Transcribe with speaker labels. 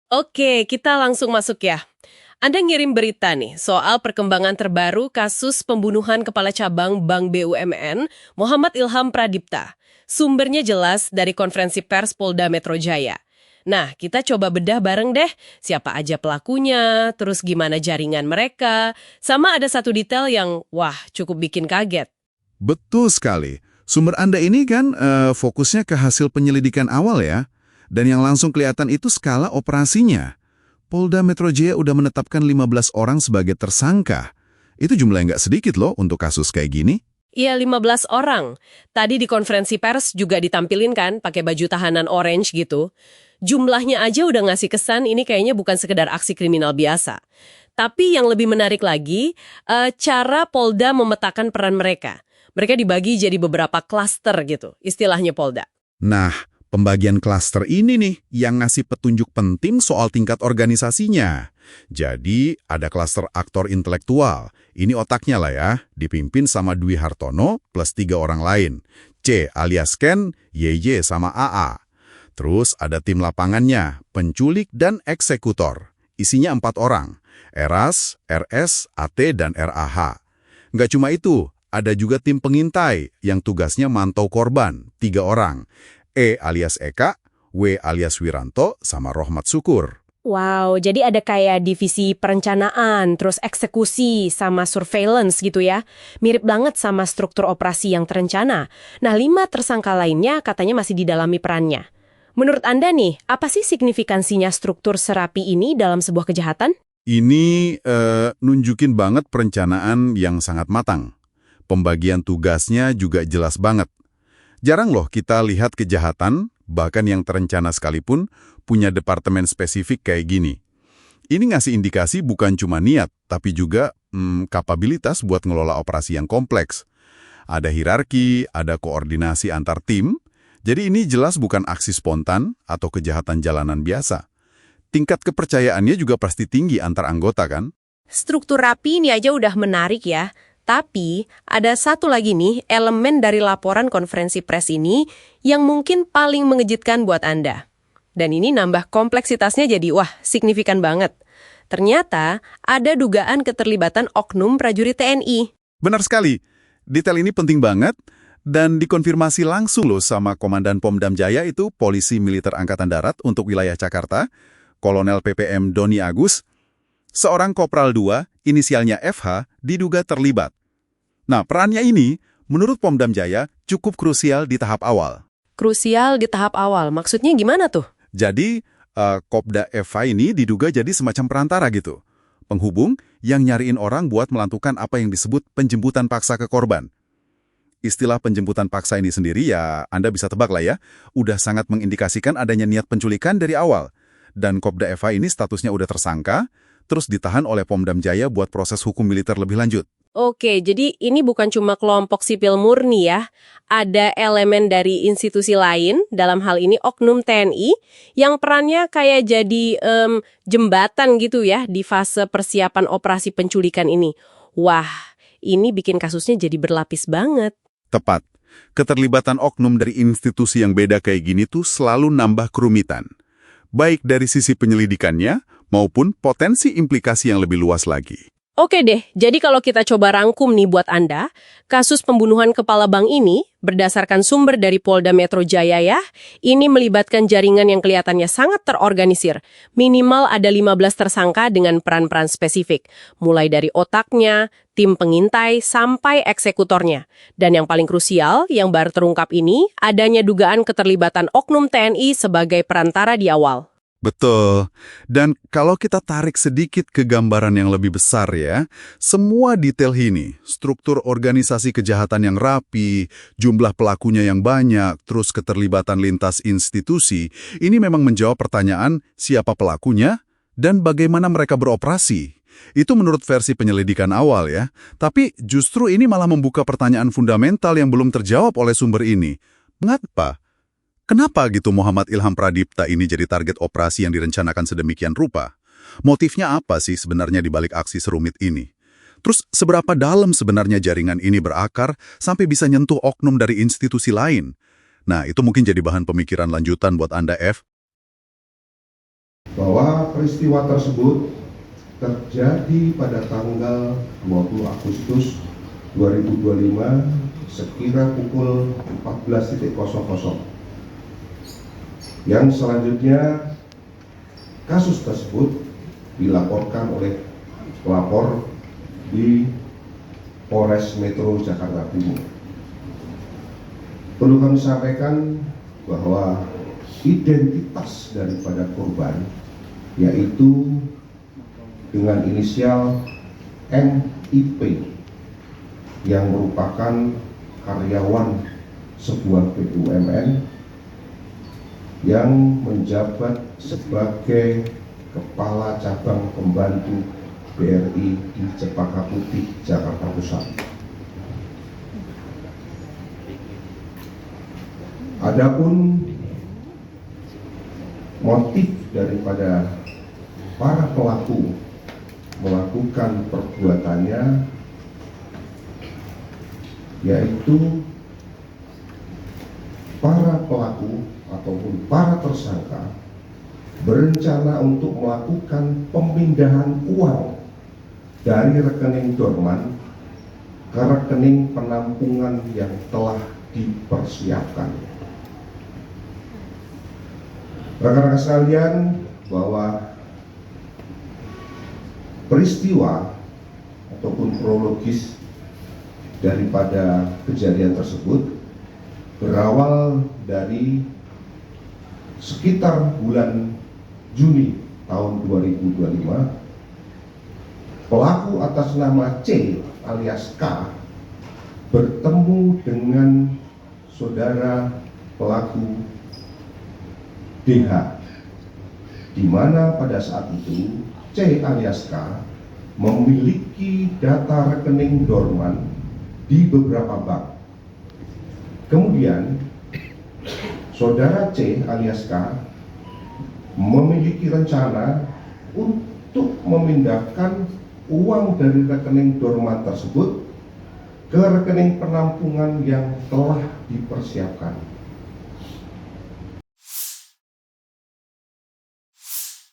Speaker 1: Oke, kita langsung masuk ya. Anda ngirim berita nih soal perkembangan terbaru kasus pembunuhan Kepala Cabang Bank BUMN, Muhammad Ilham Pradipta. Sumbernya jelas dari konferensi pers Polda Metro Jaya. Nah, kita coba bedah bareng deh, siapa aja pelakunya, terus gimana jaringan mereka, sama ada satu detail yang, wah, cukup bikin kaget.
Speaker 2: Betul sekali. Sumber Anda ini kan fokusnya ke hasil penyelidikan awal ya. Dan yang langsung kelihatan itu skala operasinya. Polda Metro Jaya udah menetapkan 15 orang sebagai tersangka. Itu jumlahnya nggak sedikit loh untuk kasus kayak gini.
Speaker 1: Iya, 15 orang. Tadi di konferensi pers juga ditampilin kan, pakai baju tahanan orange gitu. Jumlahnya aja udah ngasih kesan ini kayaknya bukan sekedar aksi kriminal biasa. Tapi yang lebih menarik lagi, cara Polda memetakan peran mereka. Mereka dibagi jadi beberapa klaster gitu, istilahnya Polda.
Speaker 2: Nah, pembagian klaster ini nih yang ngasih petunjuk penting soal tingkat organisasinya. Jadi, ada klaster aktor intelektual. Ini otaknya lah ya, dipimpin sama Dwi Hartono plus 3 orang lain. C alias Ken, YY sama AA. Terus ada tim lapangannya, penculik dan eksekutor. Isinya 4 orang, Eras, RS, AT, dan RAH. Nggak cuma itu, ada juga tim pengintai yang tugasnya mantau korban, 3 orang. E alias Eka, W alias Wiranto, sama Rohmat Syukur.
Speaker 1: Wow, jadi ada kayak divisi perencanaan, terus eksekusi, sama surveillance gitu ya. Mirip banget sama struktur operasi yang terencana. Nah, 5 tersangka lainnya katanya masih didalami perannya. Menurut Anda nih, apa sih signifikansinya struktur serapi ini dalam sebuah kejahatan?
Speaker 2: Ini nunjukin banget perencanaan yang sangat matang. Pembagian tugasnya juga jelas banget. Jarang loh kita lihat kejahatan, bahkan yang terencana sekalipun, punya departemen spesifik kayak gini. Ini ngasih indikasi bukan cuma niat, tapi juga kapabilitas buat ngelola operasi yang kompleks. Ada hierarki, ada koordinasi antar tim, jadi ini jelas bukan aksi spontan atau kejahatan jalanan biasa. Tingkat kepercayaannya juga pasti tinggi antar anggota kan?
Speaker 1: Struktur rapi ini aja udah menarik ya. Tapi, ada satu lagi nih elemen dari laporan konferensi pers ini yang mungkin paling mengejutkan buat Anda. Dan ini nambah kompleksitasnya jadi, wah, signifikan banget. Ternyata, ada dugaan keterlibatan oknum prajurit TNI.
Speaker 2: Benar sekali. Detail ini penting banget dan dikonfirmasi langsung loh sama Komandan Pomdam Jaya itu Polisi Militer Angkatan Darat untuk wilayah Jakarta, Kolonel PPM Doni Agus. Seorang Kopral 2, inisialnya FH, diduga terlibat. Nah, perannya ini, menurut Pomdam Jaya, cukup krusial di tahap awal.
Speaker 1: Krusial di tahap awal, maksudnya gimana tuh?
Speaker 2: Jadi, Kopda FH ini diduga jadi semacam perantara gitu. Penghubung yang nyariin orang buat melakukan apa yang disebut penjemputan paksa ke korban. Istilah penjemputan paksa ini sendiri ya, Anda bisa tebak lah ya, udah sangat mengindikasikan adanya niat penculikan dari awal. Dan Kopda FH ini statusnya udah tersangka, terus ditahan oleh Pomdam Jaya buat proses hukum militer lebih lanjut.
Speaker 1: Oke, jadi ini bukan cuma kelompok sipil murni ya. Ada elemen dari institusi lain, dalam hal ini oknum TNI, yang perannya kayak jadi jembatan gitu ya di fase persiapan operasi penculikan ini. Wah, ini bikin kasusnya jadi berlapis banget.
Speaker 2: Tepat. Keterlibatan oknum dari institusi yang beda kayak gini tuh selalu nambah kerumitan. Baik dari sisi penyelidikannya, maupun potensi implikasi yang lebih luas lagi.
Speaker 1: Oke deh, jadi kalau kita coba rangkum nih buat Anda, kasus pembunuhan kepala bank ini, berdasarkan sumber dari Polda Metro Jaya ya, ini melibatkan jaringan yang kelihatannya sangat terorganisir. Minimal ada 15 tersangka dengan peran-peran spesifik, mulai dari otaknya, tim pengintai, sampai eksekutornya. Dan yang paling krusial, yang baru terungkap ini, adanya dugaan keterlibatan oknum TNI sebagai perantara di awal.
Speaker 2: Betul. Dan kalau kita tarik sedikit ke gambaran yang lebih besar ya, semua detail ini, struktur organisasi kejahatan yang rapi, jumlah pelakunya yang banyak, terus keterlibatan lintas institusi, ini memang menjawab pertanyaan siapa pelakunya dan bagaimana mereka beroperasi. Itu menurut versi penyelidikan awal ya. Tapi justru ini malah membuka pertanyaan fundamental yang belum terjawab oleh sumber ini. Mengapa? Kenapa gitu Muhammad Ilham Pradipta ini jadi target operasi yang direncanakan sedemikian rupa? Motifnya apa sih sebenarnya di balik aksi serumit ini? Terus seberapa dalam sebenarnya jaringan ini berakar sampai bisa nyentuh oknum dari institusi lain? Nah, itu mungkin jadi bahan pemikiran lanjutan buat Anda, F.
Speaker 3: bahwa peristiwa tersebut terjadi pada tanggal 20 Agustus 2025 sekira pukul 14.00. Yang selanjutnya kasus tersebut dilaporkan oleh pelapor di Polres Metro Jakarta Timur. Perlu kami sampaikan bahwa identitas daripada korban yaitu dengan inisial MIP yang merupakan karyawan sebuah BUMN yang menjabat sebagai Kepala Cabang Pembantu BRI di Cempaka Putih, Jakarta Pusat. Adapun motif daripada para pelaku melakukan perbuatannya yaitu para pelaku ataupun para tersangka berencana untuk melakukan pemindahan uang dari rekening dorman ke rekening penampungan yang telah dipersiapkan. Rekan-rekan sekalian, bahwa peristiwa ataupun kronologis daripada kejadian tersebut berawal dari sekitar bulan Juni tahun 2025. Pelaku atas nama C alias K bertemu dengan saudara pelaku DH, di mana pada saat itu C alias K memiliki data rekening dorman di beberapa bank. Kemudian saudara C alias K memiliki rencana untuk memindahkan uang dari rekening dorman tersebut ke rekening penampungan yang telah dipersiapkan.